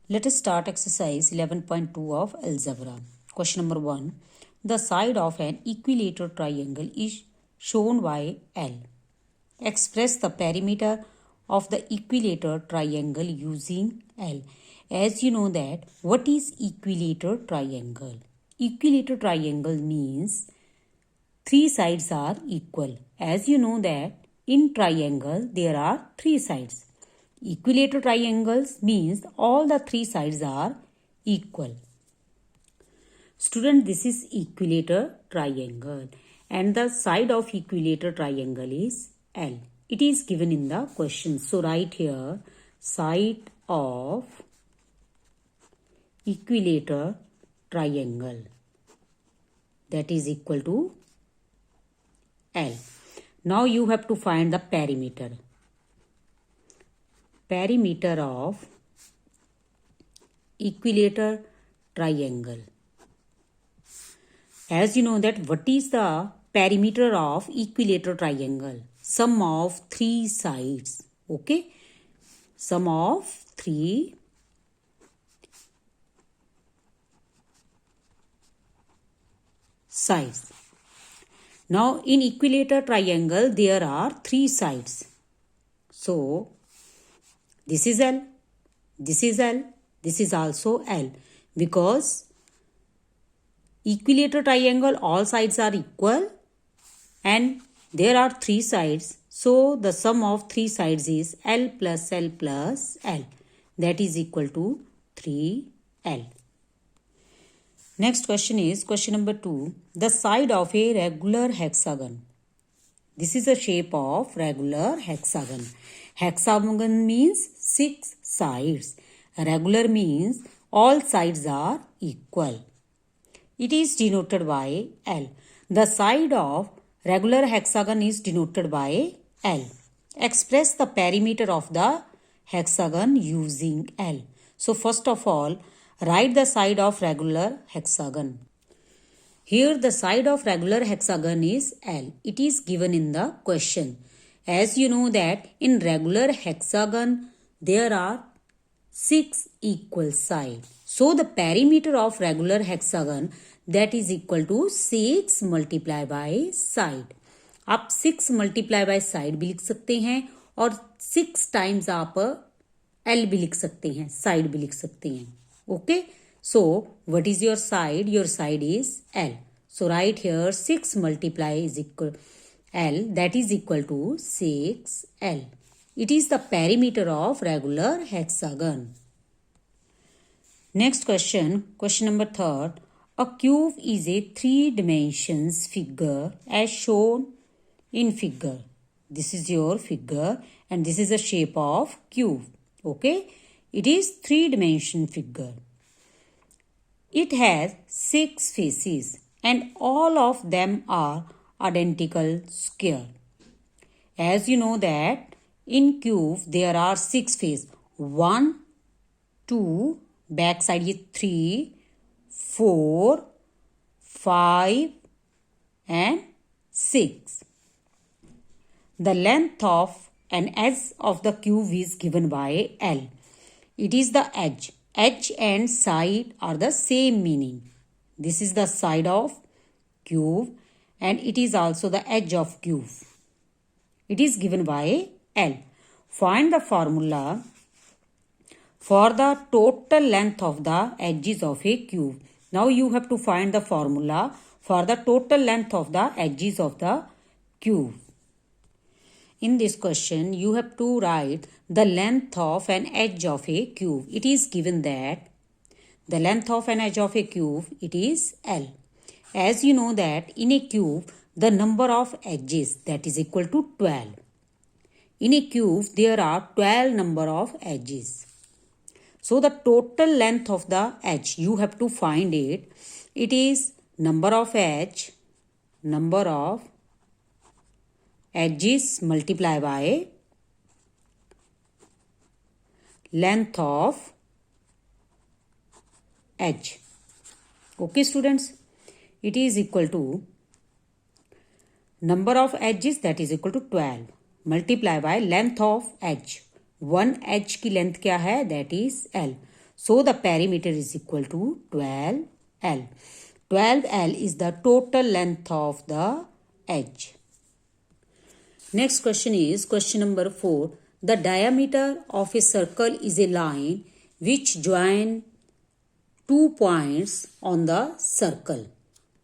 Let us start exercise 11.2 of algebra. Question number 1. The side of an equilateral triangle is shown by L. Express the perimeter of the equilateral triangle using L. As you know that, what is equilateral triangle? Equilateral triangle means three sides are equal. As you know that, in triangle there are three sides. Equilateral triangles means all the three sides are equal. Student, this is equilateral triangle and the side of equilateral triangle is L. It is given in the question. So write here side of equilateral triangle, that is equal to L. Now you have to find the perimeter. Perimeter of equilateral triangle. As you know that, what is the perimeter of equilateral triangle? Sum of three sides. Okay? Sum of three sides. Now in equilateral triangle there are three sides. So this is L, this is L, this is also L, because equilateral triangle all sides are equal and there are three sides. So the sum of three sides is L plus L plus L, that is equal to 3L. Next question is question number 2. The side of a regular hexagon. This is a shape of regular hexagon. Hexagon means 6 sides. Regular means all sides are equal. It is denoted by L. The side of regular hexagon is denoted by L. Express the perimeter of the hexagon using L. So first of all, write the side of regular hexagon. Here the side of regular hexagon is L. It is given in the question. As you know that in regular hexagon there are 6 equal sides. So the perimeter of regular hexagon, that is equal to 6 multiplied by side. आप 6 multiply by side भी लिख सकते हैं और 6 times आप L भी लिख सकते हैं, side भी लिख सकते हैं. Okay? So what is your side? Your side is L. So write here 6 multiply is equal L, that is equal to 6L. It is the perimeter of regular hexagon. Next question, question number 3. A cube is a 3 dimensions figure as shown in figure. This is your figure and this is the shape of cube. Okay? It is 3-dimension figure. It has 6 faces and all of them are identical square. As you know that in cube there are 6 faces. 1, 2, back side is 3, 4, 5 and 6. The length of an edge of the cube is given by L. It is the edge. Edge and side are the same meaning. This is the side of cube and it is also the edge of cube. It is given by L. Find the formula for the total length of the edges of a cube. Now you have to find the formula for the total length of the edges of the cube. In this question, you have to write the length of an edge of a cube. It is given that the length of an edge of a cube, it is L. As you know that in a cube, the number of edges, that is equal to 12. In a cube, there are 12 number of edges. So the total length of the edge, you have to find it. It is number of edge, number of edges multiply by length of edge. Okay students, it is equal to number of edges, that is equal to 12 multiply by length of edge. One H की length क्या है, that is L. So the perimeter is equal to 12L. 12L is the total length of the edge. Next question is question number 4. The diameter of a circle is a line which join 2 points on the circle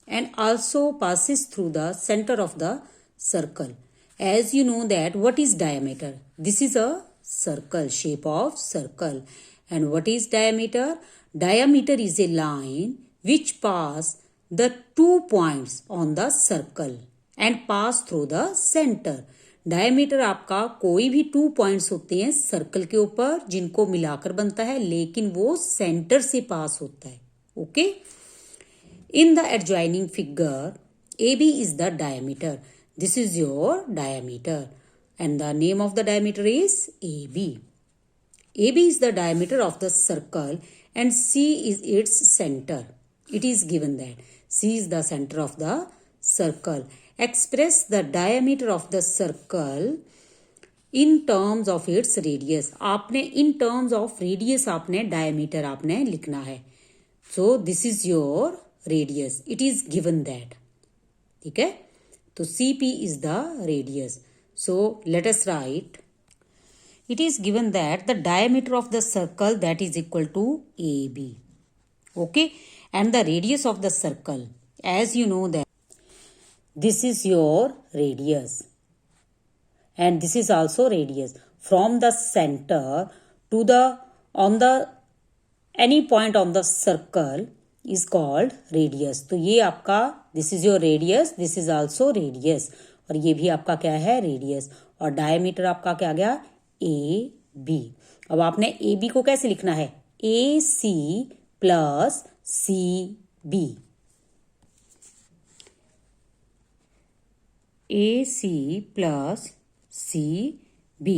and also passes through the center of the circle. As you know that what is diameter? This is a circle, shape of circle. And what is diameter? Diameter is a line which pass the 2 points on the circle and pass through the center. Diameter आपका कोई भी 2 points होते हैं circle के ऊपर जिनको मिलाकर बनता है, लेकिन वो सेंटर से पास होता है. Okay. In the adjoining figure AB is the diameter. This is your diameter and the name of the diameter is AB. AB is the diameter of the circle and C is its center. It is given that C is the center of the circle. Express the diameter of the circle in terms of its radius. आपने in terms of radius आपने diameter आपने लिखना है. So this is your radius. It is given that. ठीक है. तो CP is the radius. So let us write. It is given that the diameter of the circle that is equal to AB. Okay. And the radius of the circle. As you know that this is your radius. And this is also radius. From the center to the any point on the circle is called radius. तो ये आपका this is your radius, this is also radius. और ये भी आपका क्या है? Radius. और diameter आपका क्या आ गया? AB. अब आपने AB को कैसे लिखना है? AC plus CB. AC plus CB.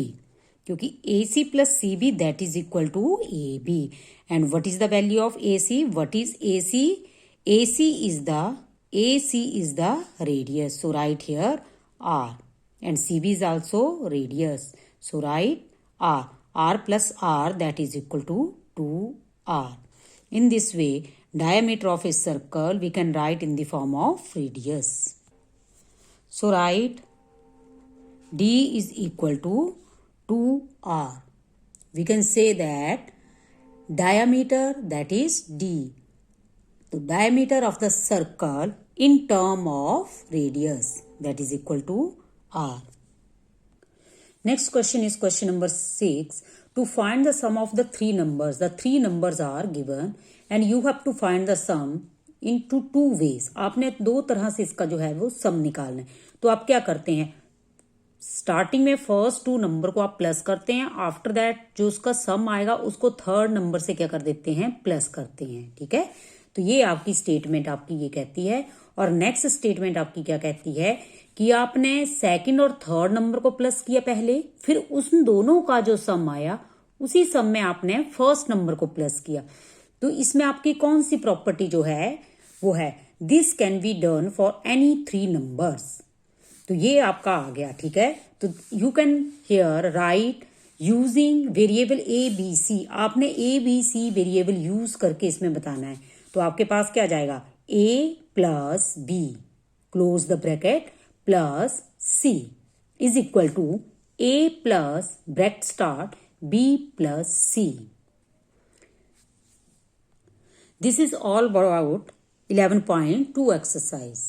क्योंकि AC plus CB that is equal to AB. And what is the value of AC? What is AC? AC is the radius. So write here R. And CB is also radius. So write R. R plus R that is equal to 2R. In this way, diameter of a circle we can write in the form of radius. So write D is equal to 2R. We can say that diameter that is D. The diameter of the circle in term of radius that is equal to R. Next question is question number 6. To find the sum of the three numbers. The three numbers are given and you have to find the sum into 2 ways. आपने 2 तरह से इसका जो है वो सम निकालना है. तो आप क्या करते हैं? स्टार्टिंग में फर्स्ट 2 नंबर को आप प्लस करते हैं. आफ्टर दैट जो उसका सम आएगा उसको थर्ड नंबर से क्या कर देते हैं? प्लस करते हैं. ठीक है. तो ये आपकी स्टेटमेंट आपकी ये कहती है. और नेक्स्ट स्टेटमेंट आपकी क्या कहती है कि आपने सेकंड और थर्ड नंबर को प्लस किया पहले, फिर उन दोनों का जो सम आया उसी सम में आपने फर्स्ट नंबर को प्लस किया. तो इसमें आपकी कौन सी प्रॉपर्टी जो है वो है this can be done for any 3 numbers. तो ये आपका आ गया. ठीक है. तो you can hear right using variable ABC. आपने ABC वेरिएबल यूज करके इसमें बताना है. तो आपके पास क्या जाएगा? A plus B close the bracket plus C is equal to A plus bracket start B plus C. This is all about 11.2 exercise.